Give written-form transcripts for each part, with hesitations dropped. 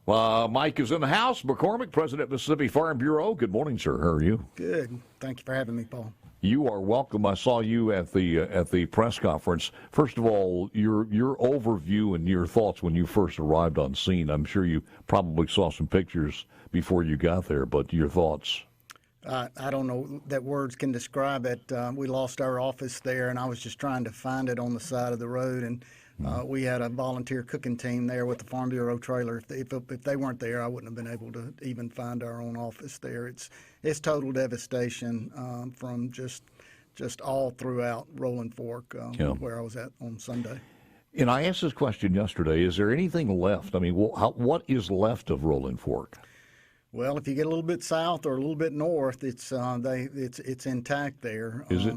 Mike is in the house. McCormick, President, Mississippi Farm Bureau. Good morning, sir. How are you? Good. Thank you for having me, Paul. You are welcome. I saw you at the press conference. First of all, your overview and your thoughts when you first arrived on scene. I'm sure you probably saw some pictures before you got there, but your thoughts. I don't know that words can describe it. We lost our office there, and I was just trying to find it on the side of the road. And we had a volunteer cooking team there with the Farm Bureau trailer. If they weren't there, I wouldn't have been able to even find our own office there. It's total devastation from just all throughout Rolling Fork, where I was at on Sunday. And I asked this question yesterday: is there anything left? I mean, what is left of Rolling Fork? Well, if you get a little bit south or a little bit north, it's intact there. Is it?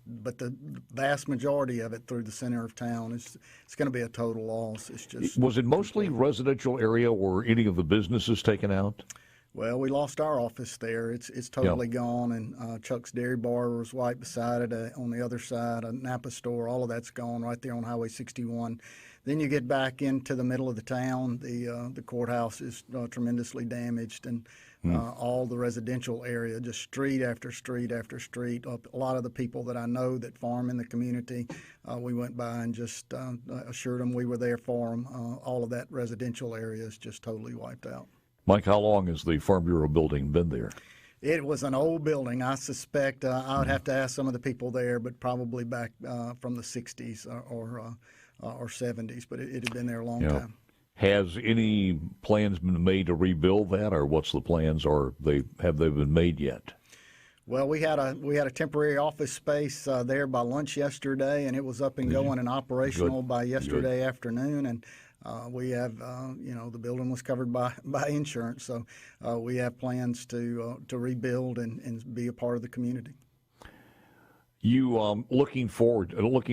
But the vast majority of it through the center of town, it's going to be a total loss. It's just. Was it mostly residential area, or any of the businesses taken out? Well, we lost our office there. It's totally gone, and Chuck's Dairy Bar was right beside it. On the other side, a Napa store, all of that's gone right there on Highway 61. Then you get back into the middle of the town. The courthouse is tremendously damaged, and all the residential area, just street after street after street. A lot of the people that I know that farm in the community, we went by and just assured them we were there for them. All of that residential area is just totally wiped out. Mike, how long has the Farm Bureau building been there? It was an old building. I suspect I would have to ask some of the people there, but probably back from the 60s or 70s, but it had been there a long time. Has any plans been made to rebuild that, or what's the plans, or have they been made yet? Well, we had a temporary office space there by lunch yesterday, and it was up and going and operational by yesterday afternoon. And we have, the building was covered by insurance, so we have plans to rebuild and be a part of the community. You looking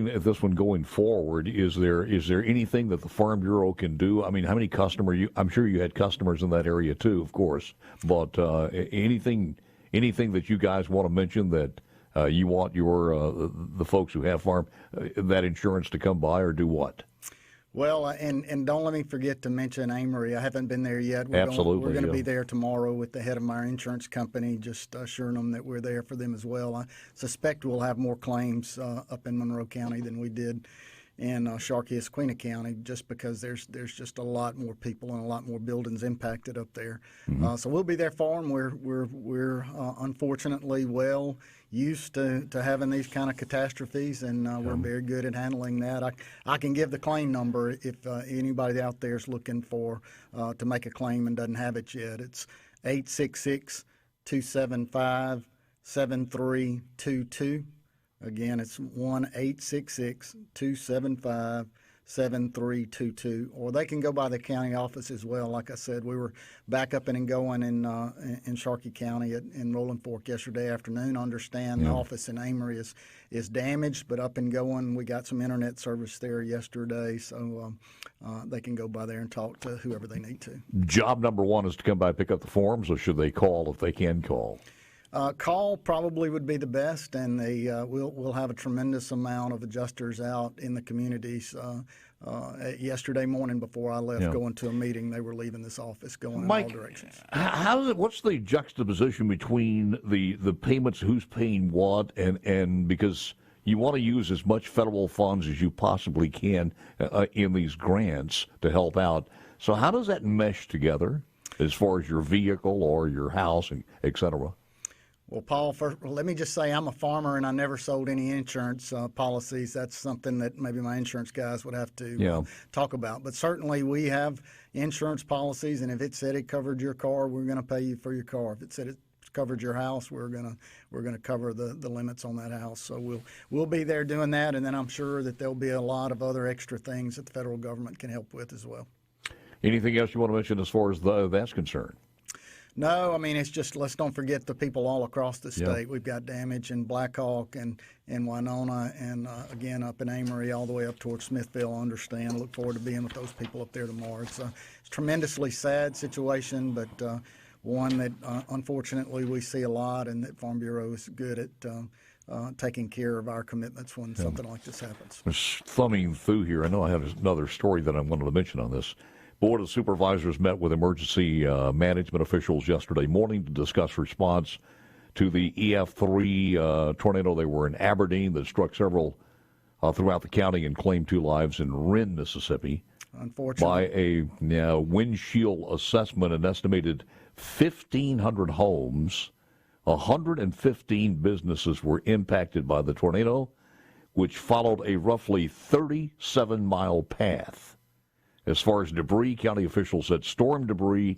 at this one going forward, is there anything that the Farm Bureau can do? I mean, how many customers? I'm sure you had customers in that area too, of course. But anything that you guys want to mention that you want the folks who have farm that insurance to come by, or do what? Well, and don't let me forget to mention Amory. I haven't been there yet. We're going to be there tomorrow with the head of our insurance company, just assuring them that we're there for them as well. I suspect we'll have more claims up in Monroe County than we did in Sharkey-Esquina County, just because there's just a lot more people and a lot more buildings impacted up there. So we'll be there for them. We're unfortunately well used to having these kind of catastrophes, and we're very good at handling that. I can give the claim number if anybody out there is looking for to make a claim and doesn't have it yet. It's 866-275-7322. Again, it's 1-866-275-7322. Or they can go by the county office as well. Like I said, we were back up and going in Sharkey County in Rolling Fork yesterday afternoon. I understand the office in Amory is damaged, but up and going. We got some internet service there yesterday, so they can go by there and talk to whoever they need to. Job number one is to come by, pick up the forms, or should they call if they can call? Call probably would be the best, and we'll have a tremendous amount of adjusters out in the communities. Yesterday morning before I left, going to a meeting, they were leaving this office going Mike, in all directions. What's the juxtaposition between the payments, who's paying what, and because you want to use as much federal funds as you possibly can in these grants to help out. So how does that mesh together as far as your vehicle or your house, et cetera? Well, Paul, let me just say I'm a farmer and I never sold any insurance policies. That's something that maybe my insurance guys would have to talk about. But certainly we have insurance policies, and if it said it covered your car, we're going to pay you for your car. If it said it covered your house, we're gonna cover the limits on that house. So we'll be there doing that, and then I'm sure that there'll be a lot of other extra things that the federal government can help with as well. Anything else you want to mention as far as that's concerned? No, I mean, it's just, let's don't forget the people all across the state. We've got damage in Black Hawk and Winona and, again, up in Amory all the way up towards Smithville. I understand. Look forward to being with those people up there tomorrow. It's a tremendously sad situation, but one that, unfortunately, we see a lot, and that Farm Bureau is good at taking care of our commitments when something like this happens. Just thumbing through here, I know I have another story that I wanted to mention on this. Board of Supervisors met with emergency management officials yesterday morning to discuss response to the EF3 tornado. They were in Aberdeen that struck several throughout the county and claimed 2 lives in Wren, Mississippi. Unfortunately. By a windshield assessment, an estimated 1,500 homes, 115 businesses were impacted by the tornado, which followed a roughly 37-mile path. As far as debris, county officials said storm debris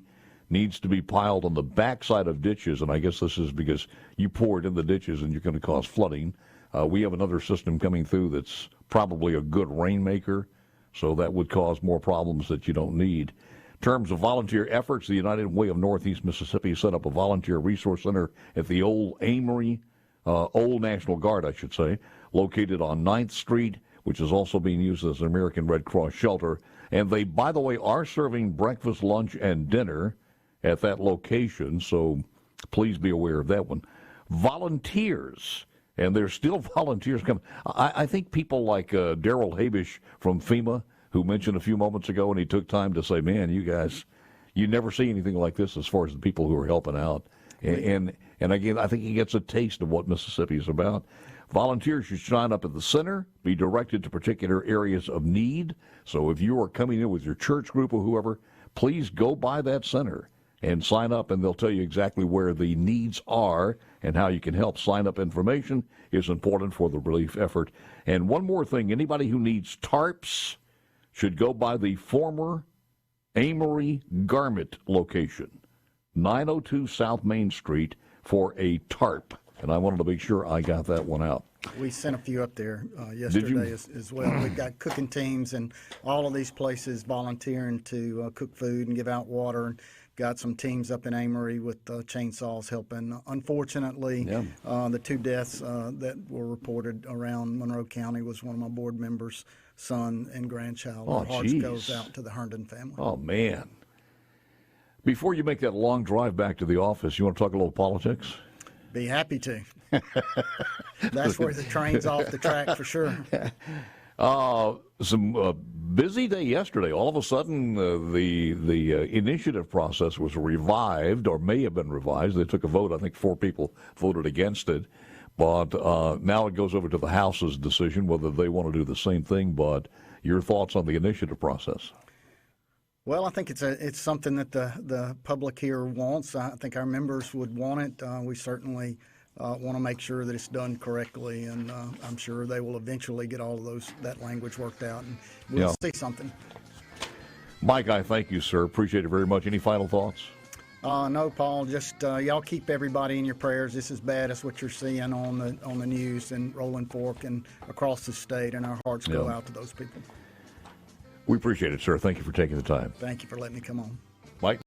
needs to be piled on the backside of ditches, and I guess this is because you pour it in the ditches and you're going to cause flooding. We have another system coming through that's probably a good rainmaker, so that would cause more problems that you don't need. In terms of volunteer efforts, the United Way of Northeast Mississippi set up a volunteer resource center at the old Amory, Old National Guard, I should say, located on 9th Street, which is also being used as an American Red Cross shelter. And they, by the way, are serving breakfast, lunch, and dinner at that location, so please be aware of that one. Volunteers, and there's still volunteers coming. I think people like Daryl Habish from FEMA, who mentioned a few moments ago, and he took time to say, man, you guys, you never see anything like this as far as the people who are helping out. And again, I think he gets a taste of what Mississippi is about. Volunteers should sign up at the center, be directed to particular areas of need. So if you are coming in with your church group or whoever, please go by that center and sign up, and they'll tell you exactly where the needs are and how you can help. Sign up information is important for the relief effort. And one more thing, anybody who needs tarps should go by the former Amory Garment location, 902 South Main Street, for a tarp. And I wanted to make sure I got that one out. We sent a few up there yesterday as well. We've got cooking teams and all of these places volunteering to cook food and give out water. And got some teams up in Amory with chainsaws helping. Unfortunately, the 2 deaths that were reported around Monroe County was one of my board members' son and grandchild. Our hearts goes out to the Herndon family. Oh, man. Before you make that long drive back to the office, you want to talk a little politics? Be happy to. That's where the train's off the track for sure. Some busy day yesterday. All of a sudden, the initiative process was revived, or may have been revised. They took a vote. I think 4 people voted against it. But now it goes over to the House's decision whether they want to do the same thing. But your thoughts on the initiative process? Well, I think it's something that the public here wants. I think our members would want it. We certainly want to make sure that it's done correctly, and I'm sure they will eventually get all of that language worked out, and we'll see something. Mike, I thank you, sir. Appreciate it very much. Any final thoughts? No, Paul. Just y'all keep everybody in your prayers. This is bad as what you're seeing on the news in Rolling Fork and across the state, and our hearts go out to those people. We appreciate it, sir. Thank you for taking the time. Thank you for letting me come on. Mike?